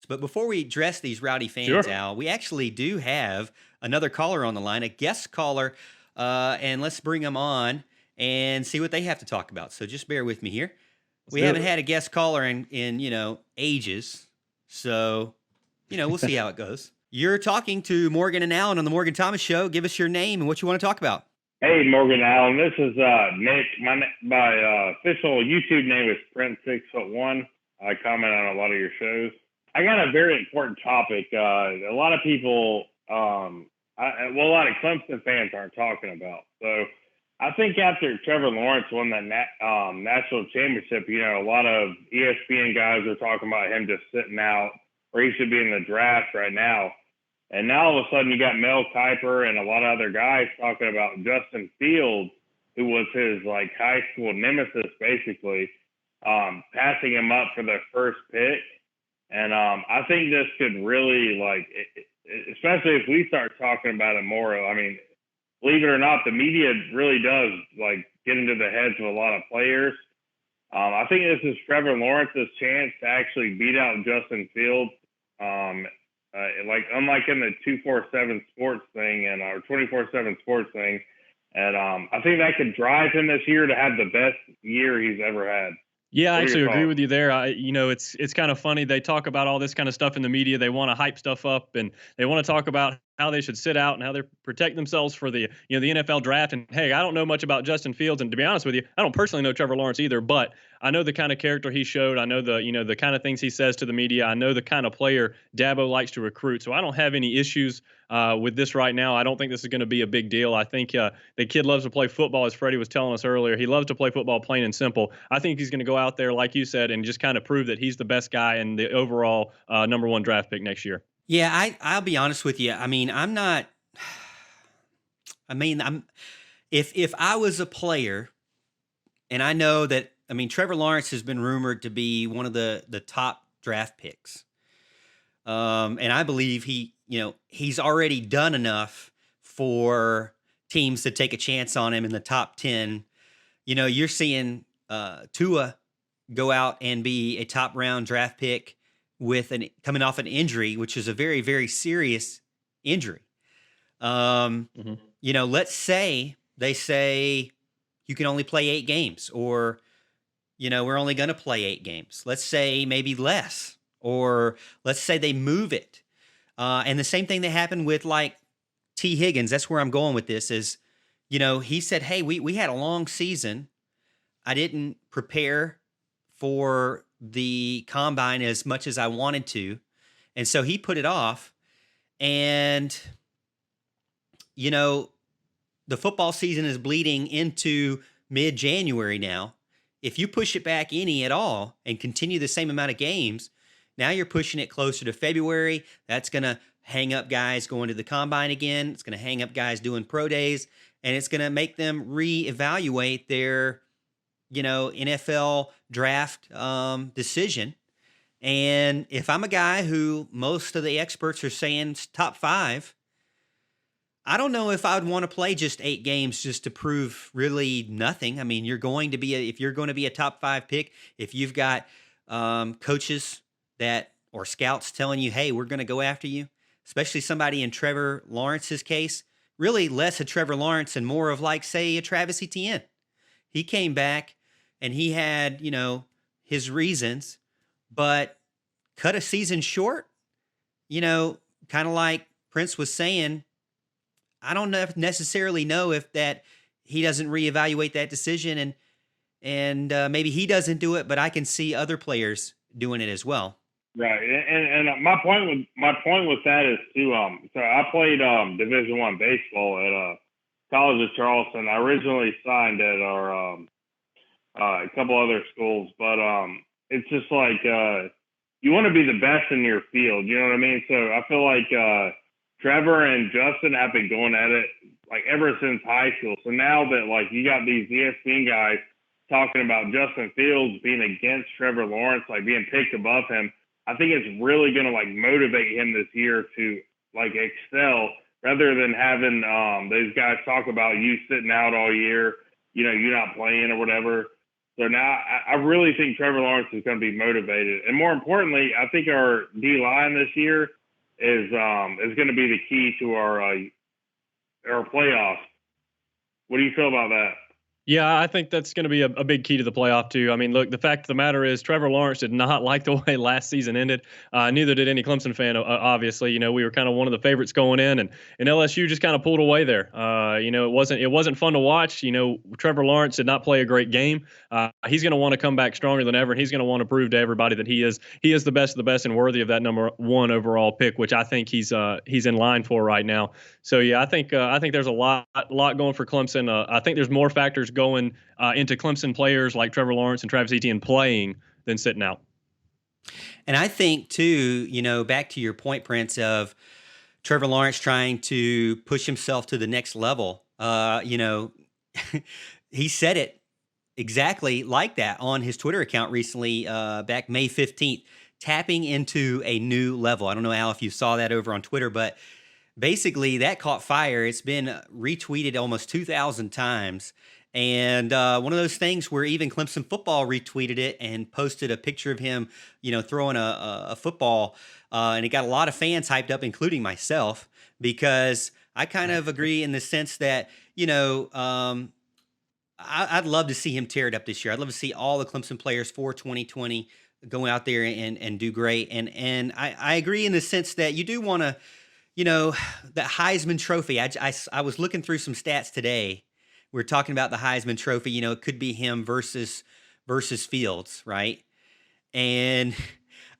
But before we address these rowdy fans, Sure. Al, we actually do have another caller on the line, a guest caller, and let's bring them on and see what they have to talk about. So just bear with me here. Let's We do haven't it. had a guest caller in ages, so we'll see how it goes. You're talking to Morgan and Allen on the Morgan Thomas Show. Give us your name and what you want to talk about. Hey, Morgan Allen. This is Nick. My official YouTube name is Prince6'1". I comment on a lot of your shows. I got a very important topic. A lot of people, a lot of Clemson fans aren't talking about. So I think after Trevor Lawrence won that national championship, a lot of ESPN guys are talking about him just sitting out, or he should be in the draft right now. And now all of a sudden you got Mel Kiper and a lot of other guys talking about Justin Fields, who was his high school nemesis basically, passing him up for the first pick. And I think this could really especially if we start talking about it more. I mean, believe it or not, the media really does get into the heads of a lot of players. I think this is Trevor Lawrence's chance to actually beat out Justin Fields. Unlike in the 247 sports thing and our 24/7 sports thing, and I think that could drive him this year to have the best year he's ever had. Yeah, I What are actually your agree thoughts? with you there. It's kind of funny. They talk about all this kind of stuff in the media. They want to hype stuff up, and they want to talk about how they should sit out and how they protect themselves for the NFL draft. And hey, I don't know much about Justin Fields, and to be honest with you, I don't personally know Trevor Lawrence either. But I know the kind of character he showed. I know the kind of things he says to the media. I know the kind of player Dabo likes to recruit. So I don't have any issues with this right now. I don't think this is going to be a big deal. I think the kid loves to play football, as Freddie was telling us earlier. He loves to play football, plain and simple. I think he's going to go out there, like you said, and just kind of prove that he's the best guy and the overall number one draft pick next year. Yeah, I'll be honest with you. I mean, I'm not. I mean, I'm if I was a player, and I know that. I mean, Trevor Lawrence has been rumored to be one of the top draft picks. And I believe he's already done enough for teams to take a chance on him in the top 10. You're seeing Tua go out and be a top round draft pick with coming off an injury, which is a very, very serious injury. Hmm. Let's say they say you can only play 8 games, or, we're only going to play 8 games. Let's say maybe less, or let's say they move it. And the same thing that happened with T. Higgins. That's where I'm going with this is, he said, hey, we had a long season. I didn't prepare for the combine as much as I wanted to. And so he put it off. And, the football season is bleeding into mid-January now. If you push it back any at all and continue the same amount of games, now you're pushing it closer to February. That's going to hang up guys going to the combine again. It's going to hang up guys doing pro days, and it's going to make them reevaluate their, NFL draft decision. And if I'm a guy who most of the experts are saying top 5, I don't know if I'd want to play just 8 games just to prove really nothing. I mean, if you're going to be a top 5 pick, if you've got coaches or scouts telling you, hey, we're going to go after you, especially somebody in Trevor Lawrence's case, really less of Trevor Lawrence and more of say a Travis Etienne. He came back and he had, his reasons, but cut a season short, kind of like Prince was saying, I don't necessarily know if that he doesn't reevaluate that decision and maybe he doesn't do it, but I can see other players doing it as well. Right, and my point with that is too. So I played Division I baseball at College of Charleston. I originally signed at our a couple other schools, but it's just you want to be the best in your field. You know what I mean? So I feel like Trevor and Justin have been going at it ever since high school. So now that you got these ESPN guys talking about Justin Fields being against Trevor Lawrence, being picked above him, I think it's really going to motivate him this year to excel rather than having those guys talk about you sitting out all year, you're not playing or whatever. So now I really think Trevor Lawrence is going to be motivated, and more importantly, I think our D line this year is going to be the key to our playoffs. What do you feel about that? Yeah, I think that's going to be a big key to the playoff, too. I mean, look, the fact of the matter is Trevor Lawrence did not like the way last season ended. Neither did any Clemson fan, obviously. We were kind of one of the favorites going in, and LSU just kind of pulled away there. It wasn't fun to watch. Trevor Lawrence did not play a great game. He's going to want to come back stronger than ever, and he's going to want to prove to everybody that he is the best of the best and worthy of that number 1 overall pick, which I think he's in line for right now. So yeah, I think there's a lot going for Clemson. I think there's more factors going into Clemson players like Trevor Lawrence and Travis Etienne playing than sitting out. And I think too, back to your point, Prince, of Trevor Lawrence trying to push himself to the next level. He said it exactly like that on his Twitter account recently, back May 15th, tapping into a new level. I don't know, Al, if you saw that over on Twitter, but basically that caught fire. It's been retweeted almost 2,000 times. And one of those things where even Clemson football retweeted it and posted a picture of him, throwing a football. And it got a lot of fans hyped up, including myself, because I kind of agree in the sense that, I'd love to see him tear it up this year. I'd love to see all the Clemson players for 2020 go out there and do great. And I agree in the sense that you do want to, the Heisman Trophy. I was looking through some stats today. We're talking about the Heisman Trophy. It could be him versus Fields, right? And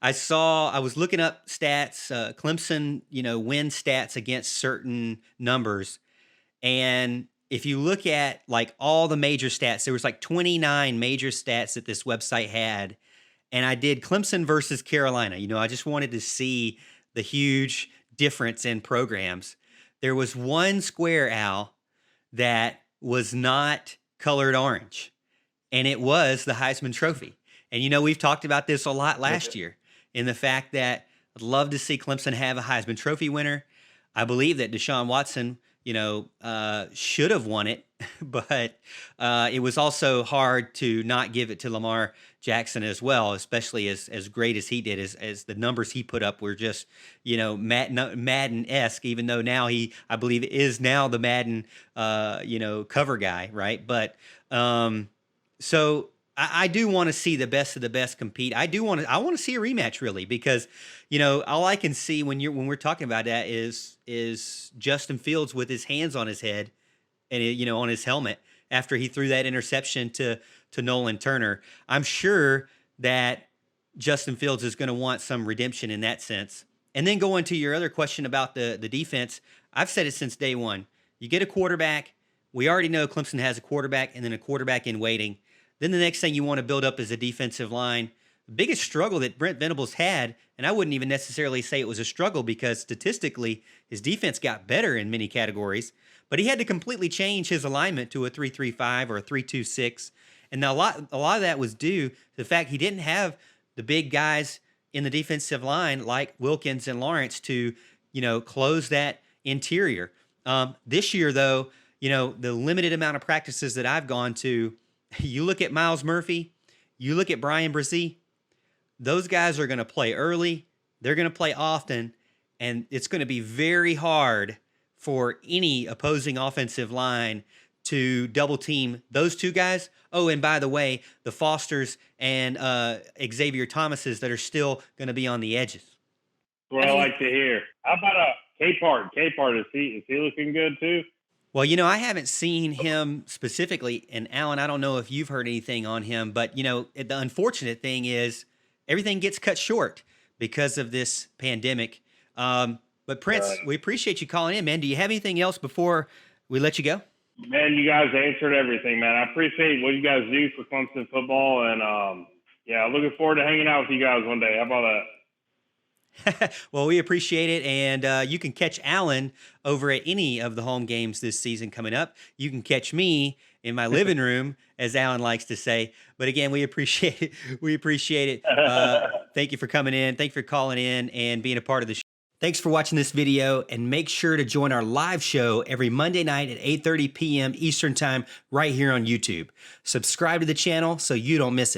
I was looking up stats, Clemson, win stats against certain numbers. And if you look at like all the major stats, there was like 29 major stats that this website had. And I did Clemson versus Carolina. I just wanted to see the huge difference in programs. There was one square, Al, that was not colored orange, and it was the Heisman Trophy. And we've talked about this a lot last year, in the fact that I'd love to see Clemson have a Heisman Trophy winner. I believe that Deshaun Watson, should have won it, but it was also hard to not give it to Lamar Jackson as well, especially as great as he did, as the numbers he put up were just, Madden-esque, even though now I believe, is now the Madden, cover guy, right? But so I do want to see the best of the best compete. I want to see a rematch, really, because all I can see when we're talking about that is Justin Fields with his hands on his head and on his helmet after he threw that interception to Nolan Turner. I'm sure that Justin Fields is going to want some redemption in that sense. And then going to your other question about the defense, I've said it since day one. You get a quarterback. We already know Clemson has a quarterback and then a quarterback in waiting. Then the next thing you want to build up is a defensive line. The biggest struggle that Brent Venables had, and I wouldn't even necessarily say it was a struggle because statistically his defense got better in many categories, but he had to completely change his alignment to a 3-3-5 or a 3-2-6. And a lot of that was due to the fact he didn't have the big guys in the defensive line like Wilkins and Lawrence to, close that interior. This year, though, the limited amount of practices that I've gone to, you look at Miles Murphy, you look at Brian Brzee, those guys are going to play early, they're going to play often, and it's going to be very hard for any opposing offensive line to double team those two guys. Oh, and by the way, the Fosters and Xavier Thomases that are still going to be on the edges. That's what I like to hear. How about K-Part? K-Part, is he looking good too? Well, I haven't seen him specifically, and Alan, I don't know if you've heard anything on him, but, the unfortunate thing is everything gets cut short because of this pandemic. But Prince, we appreciate you calling in, man. Do you have anything else before we let you go? Man, you guys answered everything, man. I appreciate what you guys do for Clemson football, and looking forward to hanging out with you guys one day. How about that? Well, we appreciate it, and you can catch Alan over at any of the home games this season coming up. You can catch me in my living room, as Alan likes to say. But again, we appreciate it. We appreciate it. Thank you for coming in. Thank you for calling in and being a part of the show. Thanks for watching this video, and make sure to join our live show every Monday night at 8:30 p.m. Eastern Time right here on YouTube. Subscribe to the channel so you don't miss it.